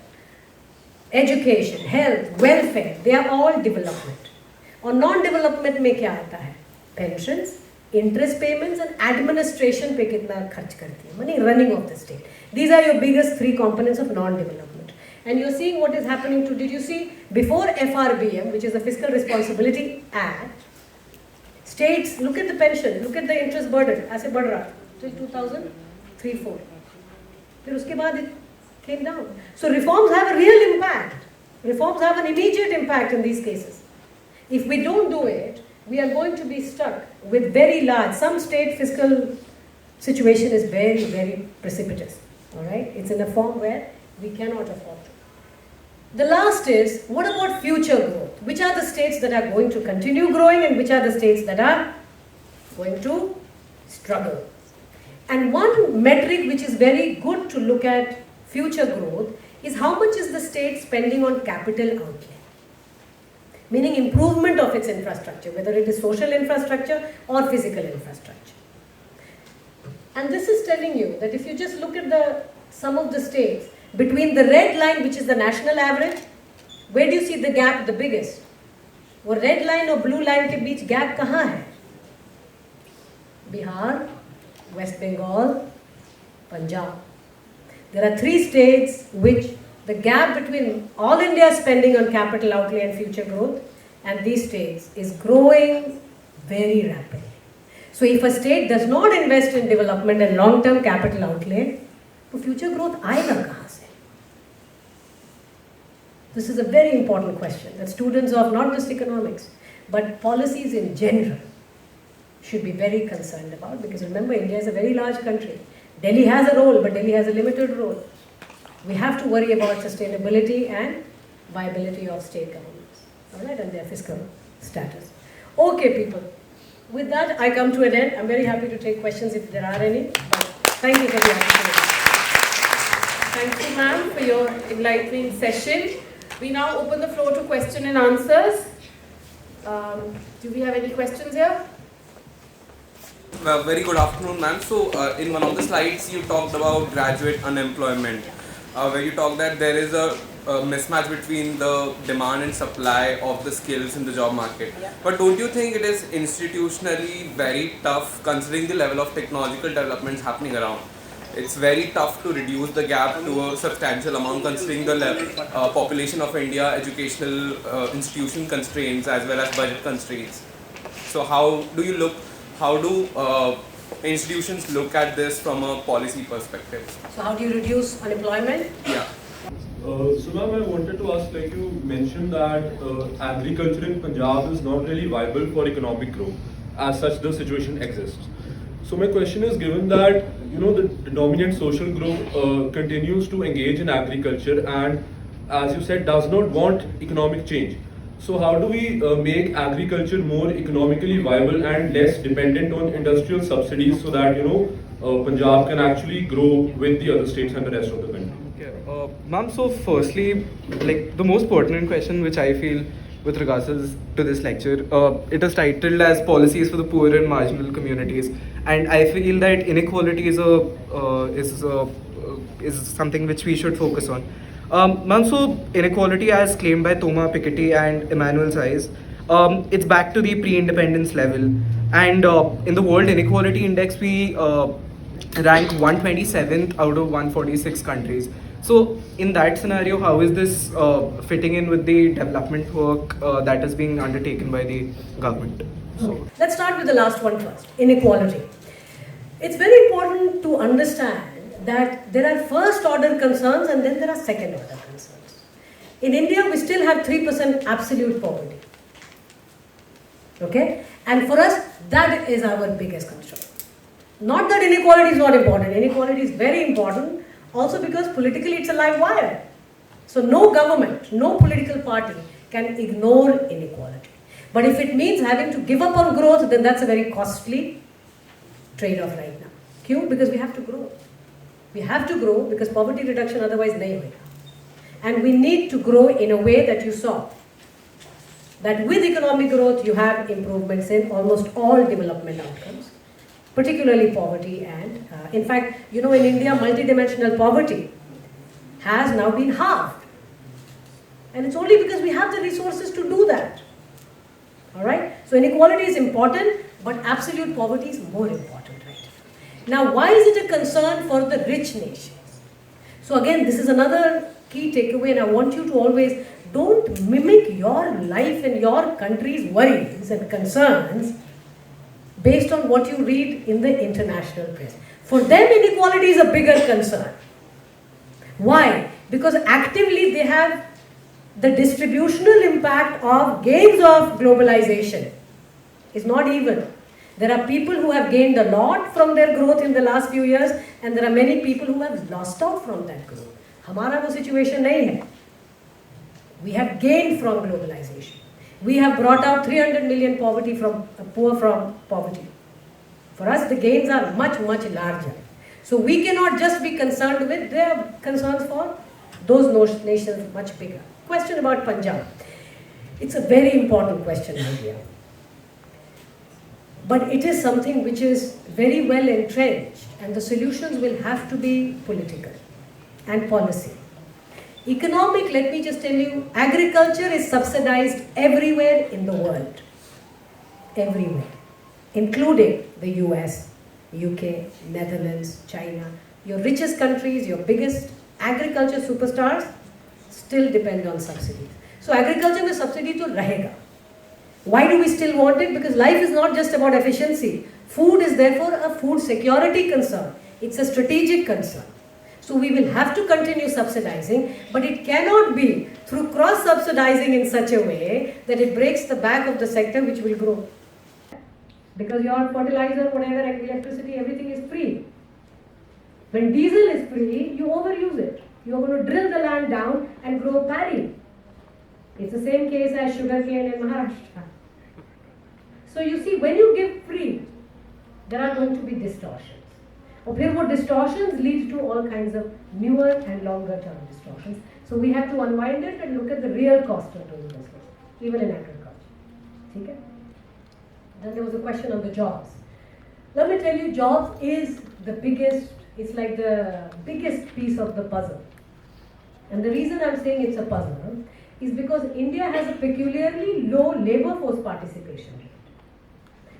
education, health, welfare. They are all development. और non-development में क्या आता है? Pensions, interest payments and administration पे कितना खर्च करती है? Money running of the state. These are your biggest three components of non-development. And you're seeing what is happening to, did you see, before FRBM, which is the Fiscal Responsibility Act, states, look at the pension, look at the interest burden, ऐसे बढ़ रहा till 2003-4. फिर उसके बाद it came down. So reforms have a real impact. Reforms have an immediate impact in these cases. If we don't do it, we are going to be stuck with very large, some state fiscal situation is very, very precipitous. All right? It's in a form where we cannot afford to. The last is, what about future growth? Which are the states that are going to continue growing and which are the states that are going to struggle? And one metric which is very good to look at future growth is how much is the state spending on capital outlay? Meaning improvement of its infrastructure, whether it is social infrastructure or physical infrastructure. And this is telling you that if you just look at some of the states, between the red line, which is the national average, where do you see the gap the biggest? वो red line और blue line के बीच gap कहाँ है? Bihar, West Bengal, Punjab. There are three states which the gap between all India spending on capital outlay and future growth and these states is growing very rapidly. So if a state does not invest in development and long-term capital outlay, तो future growth आएगा कहाँ से? This is a very important question that students of not just economics but policies in general should be very concerned about, because remember, India is a very large country. Delhi has a role, but Delhi has a limited role. We have to worry about sustainability and viability of state governments, all right, and their fiscal status. Okay, people. With that, I come to an end. I'm very happy to take questions if there are any. But thank you for the opportunity. Thank you, ma'am, for your enlightening session. We now open the floor to question and answers. Do we have any questions here? Well, very good afternoon, ma'am. So, in one of the slides, you talked about graduate unemployment, where you talked that there is a mismatch between the demand and supply of the skills in the job market. Yeah. But don't you think it is institutionally very tough, considering the level of technological developments happening around? It's very tough to reduce the gap to a substantial amount, considering the population of India, educational institution constraints as well as budget constraints. So how do institutions look at this from a policy perspective? So how do you reduce unemployment? Yeah. So ma'am, I wanted to ask, like you mentioned that agriculture in Punjab is not really viable for economic growth. As such, the situation exists. So my question is, given that the dominant social group continues to engage in agriculture and, as you said, does not want economic change. So how do we make agriculture more economically viable and less dependent on industrial subsidies so that Punjab can actually grow with the other states and the rest of the country? Okay, ma'am. So firstly, like the most pertinent question which I feel with regards to this lecture, it is titled as policies for the poor and marginal communities, and I feel that inequality is something which we should focus on. Ma'am, so inequality as claimed by Thoma Piketty and Emmanuel Saez, it's back to the pre-independence level, and in the World Inequality Index we rank 127th out of 146 countries. So in that scenario, how is this fitting in with the development work that is being undertaken by the government? So let's start with the last one first, inequality. It's very important to understand that there are first order concerns and then there are second order concerns. In India, we still have 3% absolute poverty. Okay? And for us, that is our biggest concern. Not that inequality is not important. Inequality is very important. Also because politically it's a live wire. So no government, no political party can ignore inequality. But if it means having to give up on growth, then that's a very costly trade-off right now. Because we have to grow. We have to grow because poverty reduction otherwise nahi hoega. And we need to grow in a way that you saw. That with economic growth, you have improvements in almost all development outcomes, particularly poverty and, in fact, you know, in India, multidimensional poverty has now been halved. And it's only because we have the resources to do that. All right? So inequality is important, but absolute poverty is more important, right? Now, why is it a concern for the rich nations? So again, this is another key takeaway, and I want you to always don't mimic your life and your country's worries and concerns based on what you read in the international press. For them, inequality is a bigger concern. Why? Because actively they have the distributional impact of gains of globalization is not even. There are people who have gained a lot from their growth in the last few years, and there are many people who have lost out from that growth. हमारा वो situation नहीं है. We have gained from globalization. We have brought out 300 million poor from poverty. For us, the gains are much, much larger. So we cannot just be concerned with their concerns for those nations much bigger. Question about Punjab. It's a very important question, my dear. But it is something which is very well entrenched, and the solutions will have to be political and policy. Economic, let me just tell you, agriculture is subsidized everywhere in the world. Everywhere. Including the US, UK, Netherlands, China. Your richest countries, your biggest agriculture superstars still depend on subsidies. So agriculture में subsidy तो रहेगा. Why do we still want it? Because life is not just about efficiency. Food is therefore a food security concern. It's a strategic concern. So we will have to continue subsidizing, but it cannot be through cross-subsidizing in such a way that it breaks the back of the sector which will grow. Because your fertilizer, whatever, electricity, everything is free. When diesel is free, you overuse it. You are going to drill the land down and grow paddy. It's the same case as sugarcane in Maharashtra. So you see, when you give free, there are going to be distortions. Or what distortions leads to all kinds of newer and longer term distortions. So we have to unwind it and look at the real cost of doing business, even in agriculture. Okay? Then there was a question on the jobs. Let me tell you, jobs is the biggest, it's like the biggest piece of the puzzle. And the reason I'm saying it's a puzzle is because India has a peculiarly low labor force participation rate.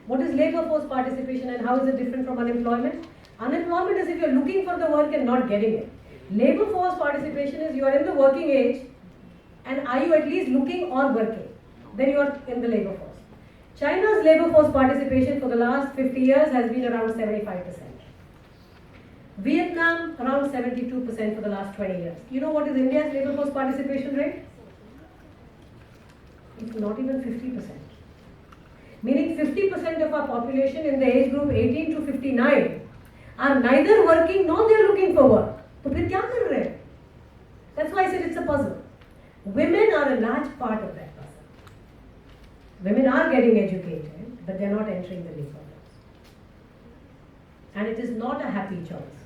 What is labor force participation and how is it different from unemployment? Unemployment is if you're looking for the work and not getting it. Labor force participation is you are in the working age and are you at least looking or working? Then you are in the labor force. China's labor force participation for the last 50 years has been around 75%. Vietnam around 72% for the last 20 years. You know what is India's labor force participation rate? It's not even 50%. Meaning 50% of our population in the age group 18 to 59 are neither working nor they are looking for work. So फिर क्या कर रहे हैं? That's why I said it's a puzzle. Women are a large part of that puzzle. Women are getting educated, but they are not entering the labor force. And it is not a happy choice.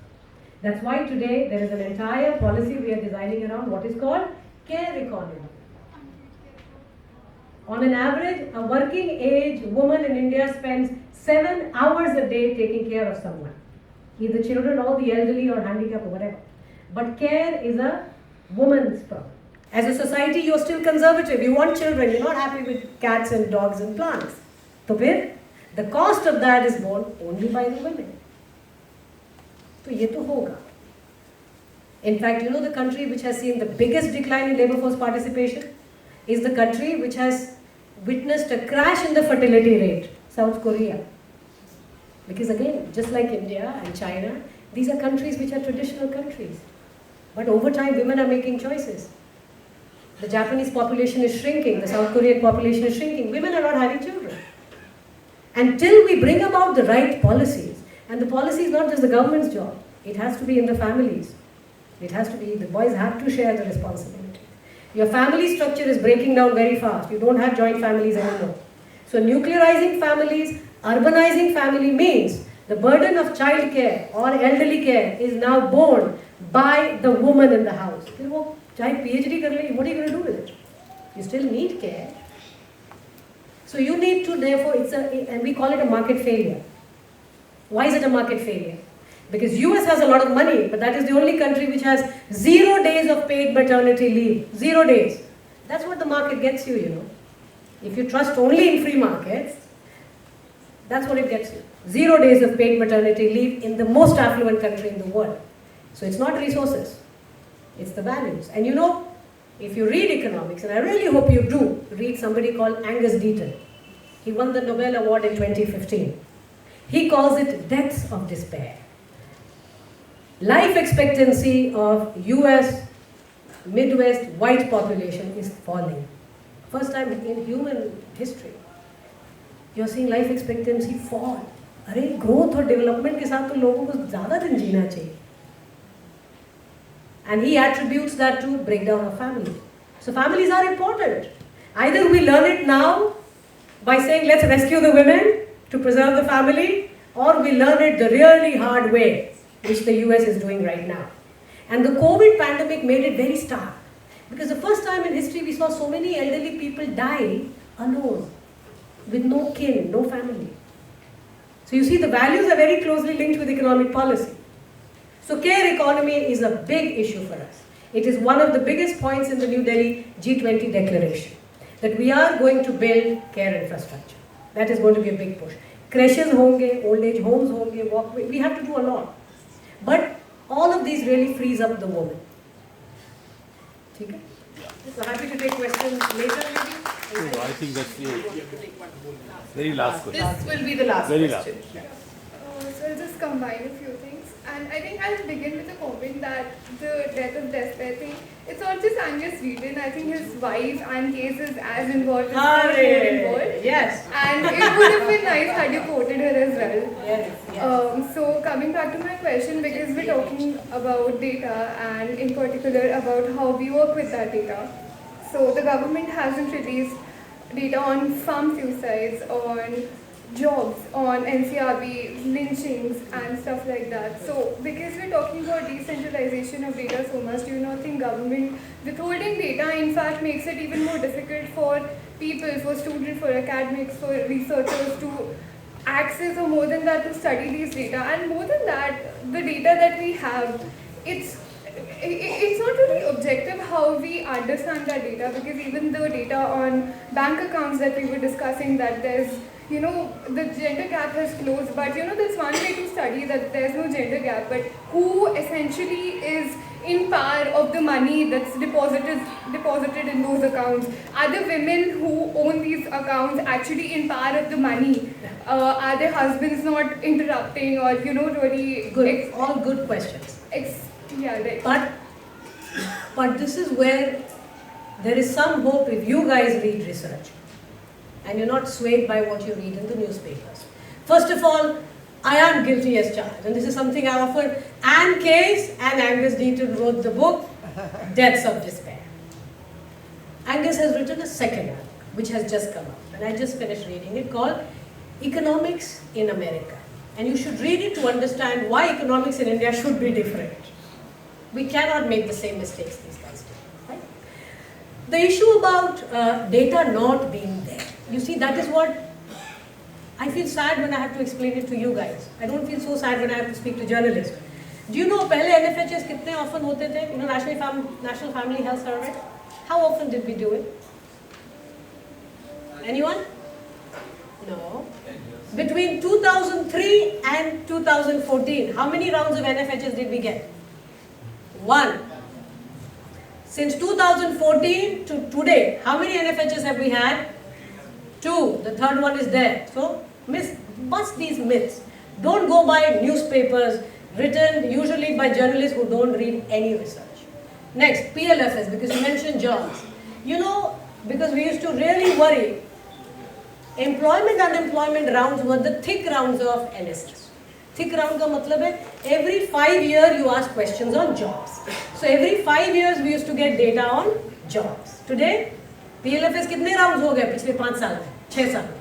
That's why today there is an entire policy we are designing around what is called care economy. On an average, a working age woman in India spends 7 hours a day taking care of someone. Either children or the elderly or handicapped or whatever. But care is a woman's problem. As a society, you're still conservative. You want children. You're not happy with cats and dogs and plants. So the cost of that is borne only by the women. So ye to hoga. In fact, you know the country which has seen the biggest decline in labor force participation is the country which has witnessed a crash in the fertility rate, South Korea. Because again, just like India and China, these are countries which are traditional countries. But over time, women are making choices. The Japanese population is shrinking, the South Korean population is shrinking, women are not having children. Until we bring about the right policies, and the policy is not just the government's job, it has to be in the families. It has to be, the boys have to share the responsibility. Your family structure is breaking down very fast. You don't have joint families anymore. So nuclearizing families, urbanizing family means The burden of child care or elderly care is now borne by the woman in the house. फिर वो चाहे PhD कर ले, what are you going to do with it? You still need care. So you need to, therefore, and we call it a market failure. Why is it a market failure? Because US has a lot of money, but that is the only country which has 0 days of paid maternity leave. 0 days. That's what the market gets you, you know. If you trust only in free markets, that's what it gets you. 0 days of paid maternity leave in the most affluent country in the world. So it's not resources, it's the values. And you know, if you read economics, and I really hope you do, read somebody called Angus Deaton. He won the Nobel Award in 2015. He calls it deaths of despair. Life expectancy of US Midwest white population is falling. First time in human history. You're seeing life expectancy fall. अरे growth और development के साथ तो लोगों को ज़्यादा दिन जीना चाहिए. And he attributes that to breakdown of family. So families are important. Either we learn it now by saying let's rescue the women to preserve the family, or we learn it the really hard way, which the US is doing right now. And the COVID pandemic made it very stark. Because the first time in history we saw so many elderly people die alone, with no kin, no family. So you see, the values are very closely linked with economic policy. So care economy is a big issue for us. It is one of the biggest points in the New Delhi G20 declaration, that we are going to build care infrastructure. That is going to be a big push. Creches honge, old age homes honge, walkway, we have to do a lot. But all of these really frees up the woman. Okay? So happy to take questions later maybe. I think that's the very last question. This will be the last Very question. So I'll just combine a few things. And I think I'll begin with a comment that the death of despair thing, it's not just Angus Deaton. I think his wife and case is as involved as involved. Yes. And it would have been nice had you quoted her as well. Yes, yes. So coming back to my question, because we're talking about data and in particular about how we work with that data. So the government hasn't released data on farm suicides, on jobs, on NCRB, lynchings and stuff like that. So because we're talking about decentralization of data so much, do you not think government withholding data in fact makes it even more difficult for people, for students, for academics, for researchers to access, or more than that, to study these data? And more than that, the data that we have, it's not really objective how we understand that data, because even the data on bank accounts that we were discussing, that there's, you know, the gender gap has closed, but you know, there's one way to study that there's no gender gap, but who essentially is in power of the money that's deposited in those accounts? Are the women who own these accounts actually in power of the money? Are their husbands not interrupting, or, you know, really... Good, all good questions. Yeah, right. But this is where there is some hope if you guys read research and you're not swayed by what you read in the newspapers. First of all, I am guilty as charged, and this is something I offered. Anne Case and Angus Deaton wrote the book, Deaths of Despair. Angus has written a second book, which has just come out, and I just finished reading it, called Economics in America. And you should read it to understand why economics in India should be different. We cannot make the same mistakes these guys do. Right? The issue about data not being there, you see, that is what I feel sad when I have to explain it to you guys. I don't feel so sad when I have to speak to journalists. Do you know पहले NFHS कितने often होते थे? You know, National Family Health Survey. How often did we do it? Anyone? No. Between 2003 and 2014, how many rounds of NFHS did we get? 1. Since 2014 to today, how many NFHS have we had? 2. The third one is there. So, bust these myths. Don't go by newspapers written usually by journalists who don't read any research. Next, PLFS, because you mentioned jobs. You know, because we used to really worry, employment unemployment rounds were the thick rounds of NSS. Thick round ka matlab hai, every 5 years you ask questions on jobs. So every 5 years we used to get data on jobs. Today, PLFS kitne rounds ho gaye पिछले 5 साल में? 6 साल में?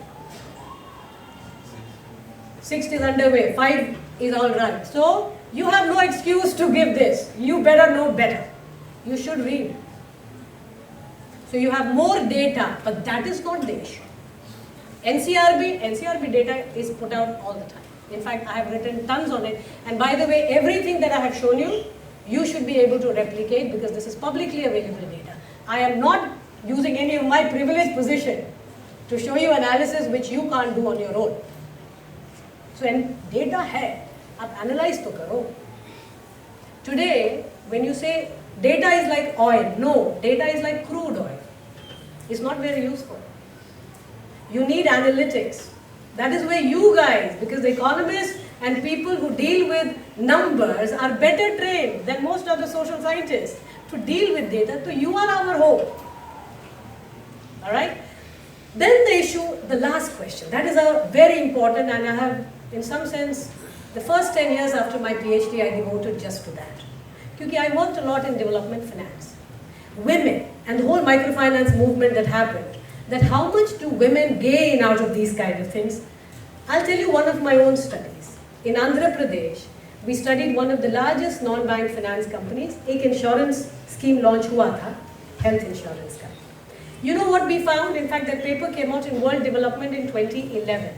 6 is underway, 5 is all right. So you have no excuse to give this. You better know better. You should read. So you have more data, but that is not the issue. NCRB data is put out all the time. In fact, I have written tons on it. And by the way, everything that I have shown you, you should be able to replicate because this is publicly available data. I am not using any of my privileged position to show you analysis which you can't do on your own. So data hai, आप analyze to karo. Today, when you say data is like oil, no, data is like crude oil. It's not very useful. You need analytics. That is where you guys, because the economists and people who deal with numbers are better trained than most of the social scientists to deal with data. So you are our hope. Alright? Then the issue, the last question. That is a very important, and I have, in some sense, the first 10 years after my PhD I devoted just to that. Because I worked a lot in development finance. Women and the whole microfinance movement that happened, that how much do women gain out of these kind of things? I'll tell you one of my own studies. In Andhra Pradesh, we studied one of the largest non-bank finance companies. एक insurance scheme launch हुआ था, health insurance का. You know what we found? In fact, that paper came out in World Development in 2011.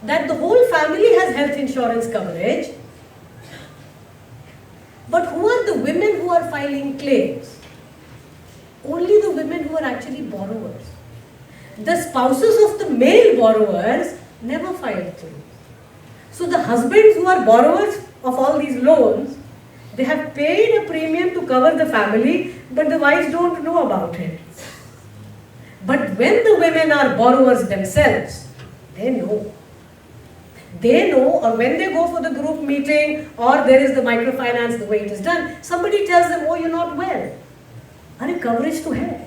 That the whole family has health insurance coverage. But who are the women who are filing claims? Only the women who are actually borrowers. The spouses of the male borrowers never filed claims. So the husbands who are borrowers of all these loans, they have paid a premium to cover the family, but the wives don't know about it. But when the women are borrowers themselves, they know. They know, or when they go for the group meeting, or there is the microfinance, the way it is done, somebody tells them, oh, you're not well. Are coverage to hai.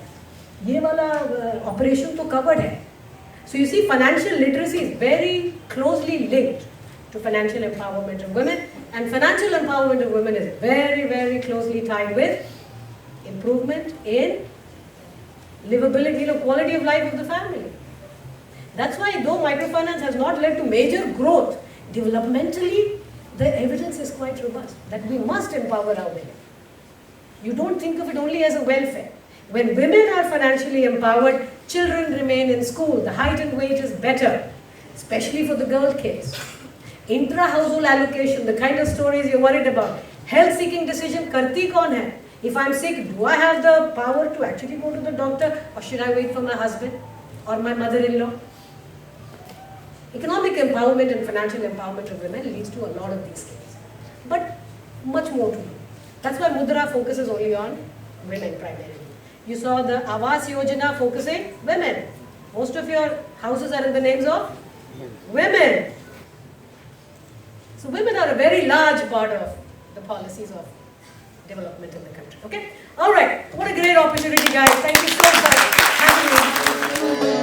Ye wala operation to covered hai. So you see, financial literacy is very closely linked to financial empowerment of women, and financial empowerment of women is very, very closely tied with improvement in livability, quality of life of the family. That's why though microfinance has not led to major growth, developmentally the evidence is quite robust that we must empower our women. You don't think of it only as a welfare. When women are financially empowered, children remain in school, the height and weight is better, especially for the girl kids. Intra-household allocation, the kind of stories you're worried about. Health-seeking decision, karti kaun hai? If I'm sick, do I have the power to actually go to the doctor, or should I wait for my husband or my mother-in-law? Economic empowerment and financial empowerment of women leads to a lot of these things. But much more to do. That's why Mudra focuses only on women primarily. You saw the Awas Yojana focusing women. Most of your houses are in the names of women. So women are a very large part of the policies of development in the country. Okay? Alright. What a great opportunity, guys. Thank you so much for having me.